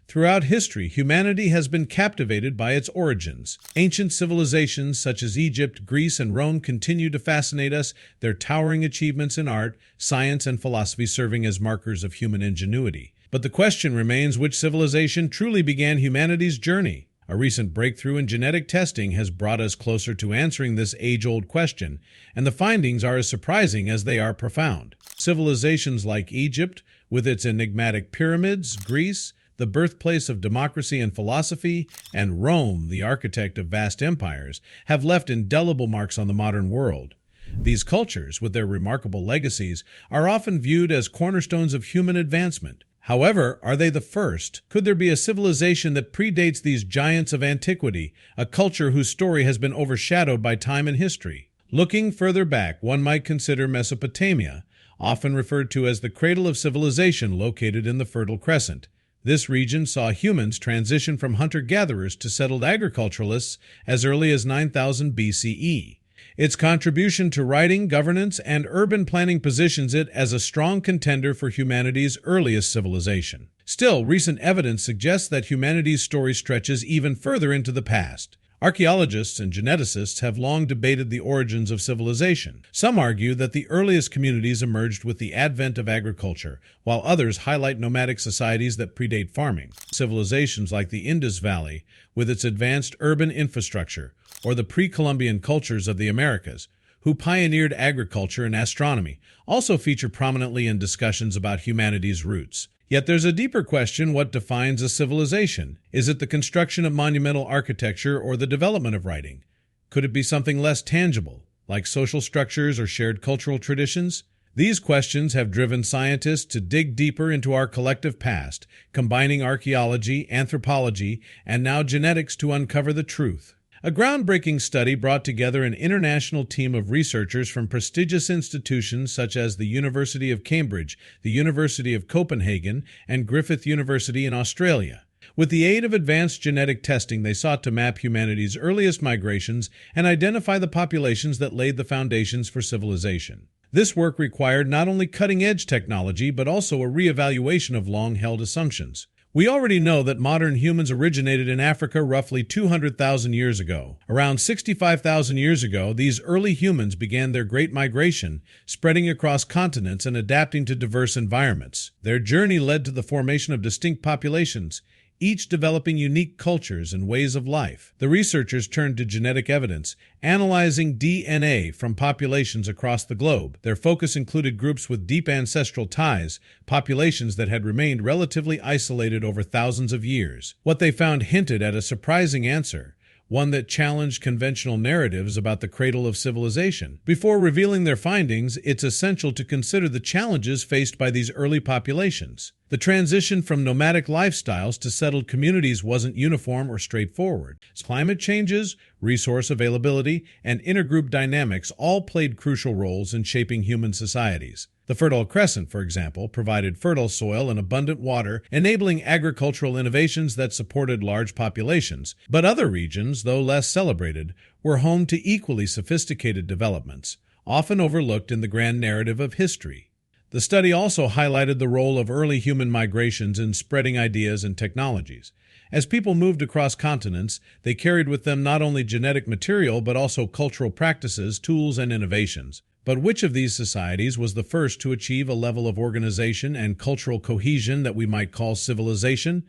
Throughout history, humanity has been captivated by its origins. Ancient civilizations such as Egypt, Greece, and Rome continue to fascinate us, their towering achievements in art, science, and philosophy serving as markers of human ingenuity. But the question remains, which civilization truly began humanity's journey? A recent breakthrough in genetic testing has brought us closer to answering this age-old question, and the findings are as surprising as they are profound. Civilizations like Egypt, with its enigmatic pyramids, Greece, the birthplace of democracy and philosophy, and Rome, the architect of vast empires, have left indelible marks on the modern world. These cultures, with their remarkable legacies, are often viewed as cornerstones of human advancement. However, are they the first? Could there be a civilization that predates these giants of antiquity, a culture whose story has been overshadowed by time and history? Looking further back, one might consider Mesopotamia, often referred to as the cradle of civilization located in the Fertile Crescent. This region saw humans transition from hunter-gatherers to settled agriculturalists as early as 9000 BCE. Its contribution to writing, governance, and urban planning positions it as a strong contender for humanity's earliest civilization. Still, recent evidence suggests that humanity's story stretches even further into the past. Archaeologists and geneticists have long debated the origins of civilization. Some argue that the earliest communities emerged with the advent of agriculture, while others highlight nomadic societies that predate farming. Civilizations like the Indus Valley, with its advanced urban infrastructure, or the pre-Columbian cultures of the Americas, who pioneered agriculture and astronomy, also feature prominently in discussions about humanity's roots. Yet there's a deeper question: what defines a civilization? Is it the construction of monumental architecture or the development of writing? Could it be something less tangible, like social structures or shared cultural traditions? These questions have driven scientists to dig deeper into our collective past, combining archaeology, anthropology, and now genetics to uncover the truth. A groundbreaking study brought together an international team of researchers from prestigious institutions such as the University of Cambridge, the University of Copenhagen, and Griffith University in Australia. With the aid of advanced genetic testing, they sought to map humanity's earliest migrations and identify the populations that laid the foundations for civilization. This work required not only cutting-edge technology, but also a re-evaluation of long-held assumptions. We already know that modern humans originated in Africa roughly 200,000 years ago. Around 65,000 years ago, these early humans began their great migration, spreading across continents and adapting to diverse environments. Their journey led to the formation of distinct populations, each developing unique cultures and ways of life. The researchers turned to genetic evidence, analyzing DNA from populations across the globe. Their focus included groups with deep ancestral ties, populations that had remained relatively isolated over thousands of years. What they found hinted at a surprising answer, one that challenged conventional narratives about the cradle of civilization. Before revealing their findings, it's essential to consider the challenges faced by these early populations. The transition from nomadic lifestyles to settled communities wasn't uniform or straightforward. Climate changes, resource availability, and intergroup dynamics all played crucial roles in shaping human societies. The Fertile Crescent, for example, provided fertile soil and abundant water, enabling agricultural innovations that supported large populations. But other regions, though less celebrated, were home to equally sophisticated developments, often overlooked in the grand narrative of history. The study also highlighted the role of early human migrations in spreading ideas and technologies. As people moved across continents, they carried with them not only genetic material but also cultural practices, tools, and innovations. But which of these societies was the first to achieve a level of organization and cultural cohesion that we might call civilization?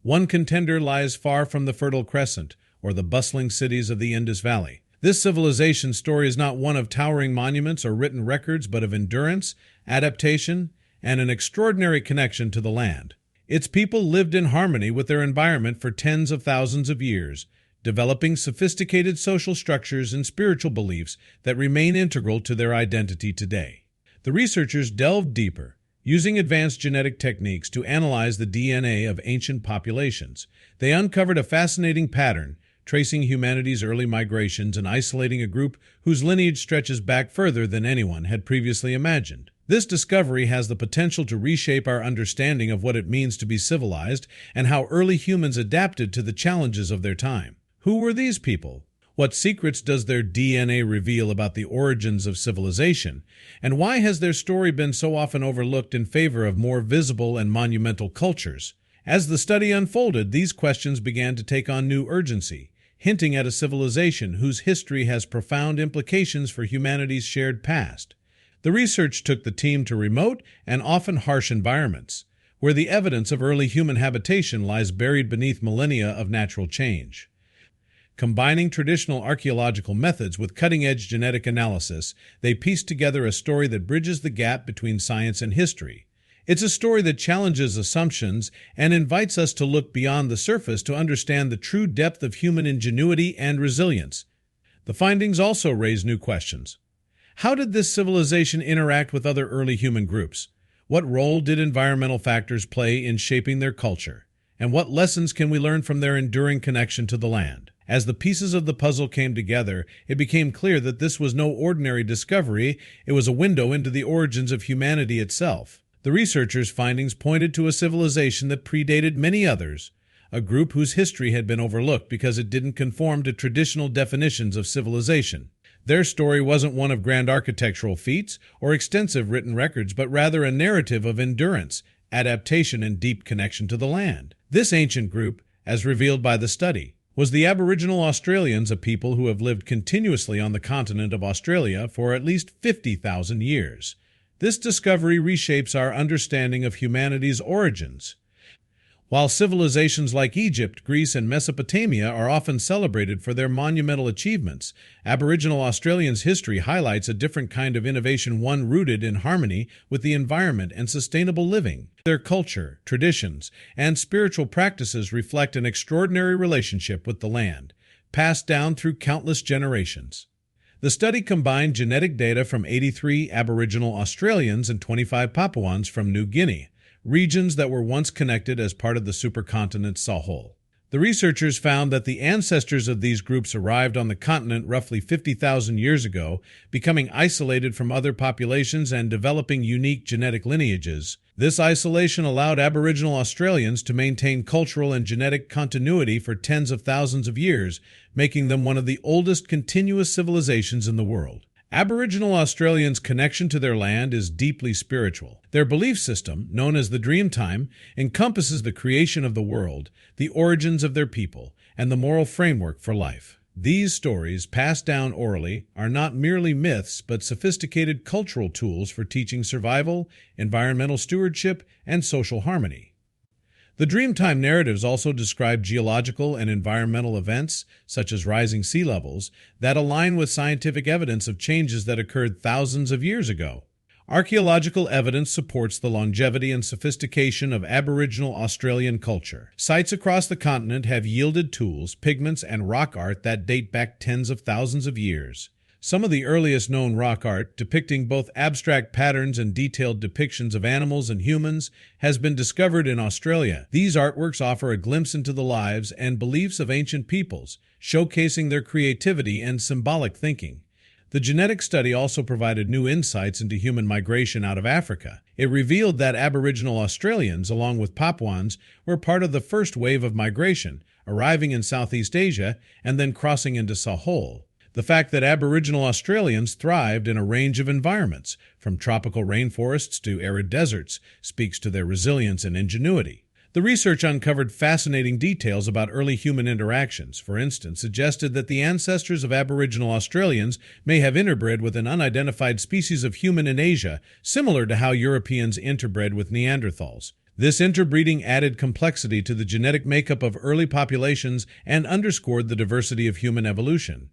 One contender lies far from the Fertile Crescent, or the bustling cities of the Indus Valley. This civilization story is not one of towering monuments or written records, but of endurance, adaptation, and an extraordinary connection to the land. Its people lived in harmony with their environment for tens of thousands of years, developing sophisticated social structures and spiritual beliefs that remain integral to their identity today. The researchers delved deeper, using advanced genetic techniques to analyze the DNA of ancient populations. They uncovered a fascinating pattern, tracing humanity's early migrations and isolating a group whose lineage stretches back further than anyone had previously imagined. This discovery has the potential to reshape our understanding of what it means to be civilized and how early humans adapted to the challenges of their time. Who were these people? What secrets does their DNA reveal about the origins of civilization? And why has their story been so often overlooked in favor of more visible and monumental cultures? As the study unfolded, these questions began to take on new urgency, hinting at a civilization whose history has profound implications for humanity's shared past. The research took the team to remote and often harsh environments, where the evidence of early human habitation lies buried beneath millennia of natural change. Combining traditional archaeological methods with cutting-edge genetic analysis, they pieced together a story that bridges the gap between science and history. It's a story that challenges assumptions and invites us to look beyond the surface to understand the true depth of human ingenuity and resilience. The findings also raise new questions. How did this civilization interact with other early human groups? What role did environmental factors play in shaping their culture? And what lessons can we learn from their enduring connection to the land? As the pieces of the puzzle came together, it became clear that this was no ordinary discovery, it was a window into the origins of humanity itself. The researchers' findings pointed to a civilization that predated many others, a group whose history had been overlooked because it didn't conform to traditional definitions of civilization. Their story wasn't one of grand architectural feats or extensive written records, but rather a narrative of endurance, adaptation, and deep connection to the land. This ancient group, as revealed by the study, was the Aboriginal Australians, a people who have lived continuously on the continent of Australia for at least 50,000 years. This discovery reshapes our understanding of humanity's origins. While civilizations like Egypt, Greece, and Mesopotamia are often celebrated for their monumental achievements, Aboriginal Australians' history highlights a different kind of innovation, one rooted in harmony with the environment and sustainable living. Their culture, traditions, and spiritual practices reflect an extraordinary relationship with the land, passed down through countless generations. The study combined genetic data from 83 Aboriginal Australians and 25 Papuans from New Guinea, regions that were once connected as part of the supercontinent Sahol. The researchers found that the ancestors of these groups arrived on the continent roughly 50,000 years ago, becoming isolated from other populations and developing unique genetic lineages. This isolation allowed Aboriginal Australians to maintain cultural and genetic continuity for tens of thousands of years, making them one of the oldest continuous civilizations in the world. Aboriginal Australians' connection to their land is deeply spiritual. Their belief system, known as the Dreamtime, encompasses the creation of the world, the origins of their people, and the moral framework for life. These stories, passed down orally, are not merely myths but sophisticated cultural tools for teaching survival, environmental stewardship, and social harmony. The Dreamtime narratives also describe geological and environmental events, such as rising sea levels, that align with scientific evidence of changes that occurred thousands of years ago. Archaeological evidence supports the longevity and sophistication of Aboriginal Australian culture. Sites across the continent have yielded tools, pigments, and rock art that date back tens of thousands of years. Some of the earliest known rock art, depicting both abstract patterns and detailed depictions of animals and humans, has been discovered in Australia. These artworks offer a glimpse into the lives and beliefs of ancient peoples, showcasing their creativity and symbolic thinking. The genetic study also provided new insights into human migration out of Africa. It revealed that Aboriginal Australians, along with Papuans, were part of the first wave of migration, arriving in Southeast Asia and then crossing into Sahol. The fact that Aboriginal Australians thrived in a range of environments, from tropical rainforests to arid deserts, speaks to their resilience and ingenuity. The research uncovered fascinating details about early human interactions. For instance, suggested that the ancestors of Aboriginal Australians may have interbred with an unidentified species of human in Asia, similar to how Europeans interbred with Neanderthals. This interbreeding added complexity to the genetic makeup of early populations and underscored the diversity of human evolution.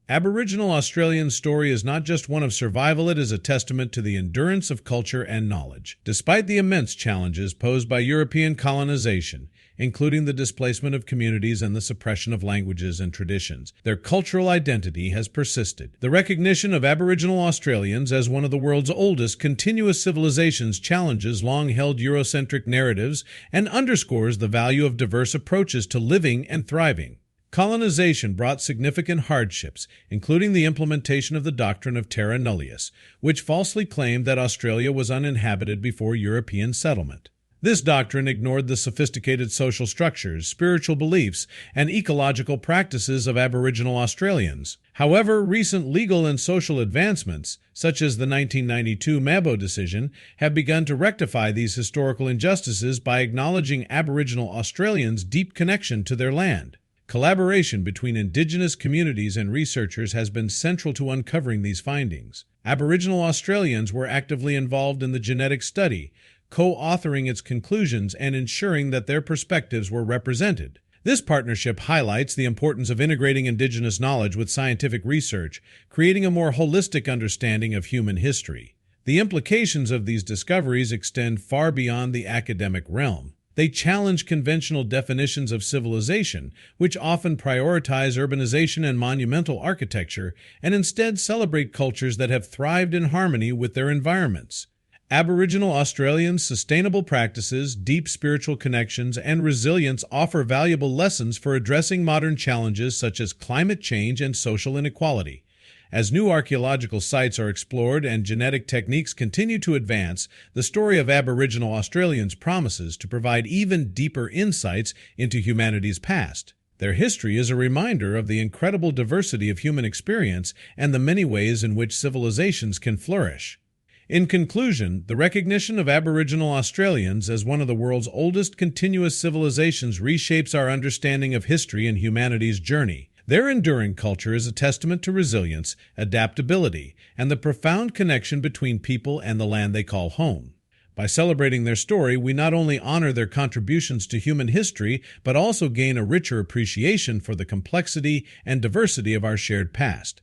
Aboriginal Australian story is not just one of survival, it is a testament to the endurance of culture and knowledge. Despite the immense challenges posed by European colonization, including the displacement of communities and the suppression of languages and traditions, their cultural identity has persisted. The recognition of Aboriginal Australians as one of the world's oldest continuous civilizations challenges long-held Eurocentric narratives and underscores the value of diverse approaches to living and thriving. Colonization brought significant hardships, including the implementation of the doctrine of terra nullius, which falsely claimed that Australia was uninhabited before European settlement. This doctrine ignored the sophisticated social structures, spiritual beliefs, and ecological practices of Aboriginal Australians. However, recent legal and social advancements, such as the 1992 Mabo decision, have begun to rectify these historical injustices by acknowledging Aboriginal Australians' deep connection to their land. Collaboration between Indigenous communities and researchers has been central to uncovering these findings. Aboriginal Australians were actively involved in the genetic study, co-authoring its conclusions and ensuring that their perspectives were represented. This partnership highlights the importance of integrating Indigenous knowledge with scientific research, creating a more holistic understanding of human history. The implications of these discoveries extend far beyond the academic realm. They challenge conventional definitions of civilization, which often prioritize urbanization and monumental architecture, and instead celebrate cultures that have thrived in harmony with their environments. Aboriginal Australians' sustainable practices, deep spiritual connections, and resilience offer valuable lessons for addressing modern challenges such as climate change and social inequality. As new archaeological sites are explored and genetic techniques continue to advance, the story of Aboriginal Australians promises to provide even deeper insights into humanity's past. Their history is a reminder of the incredible diversity of human experience and the many ways in which civilizations can flourish. In conclusion, the recognition of Aboriginal Australians as one of the world's oldest continuous civilizations reshapes our understanding of history and humanity's journey. Their enduring culture is a testament to resilience, adaptability, and the profound connection between people and the land they call home. By celebrating their story, we not only honor their contributions to human history, but also gain a richer appreciation for the complexity and diversity of our shared past.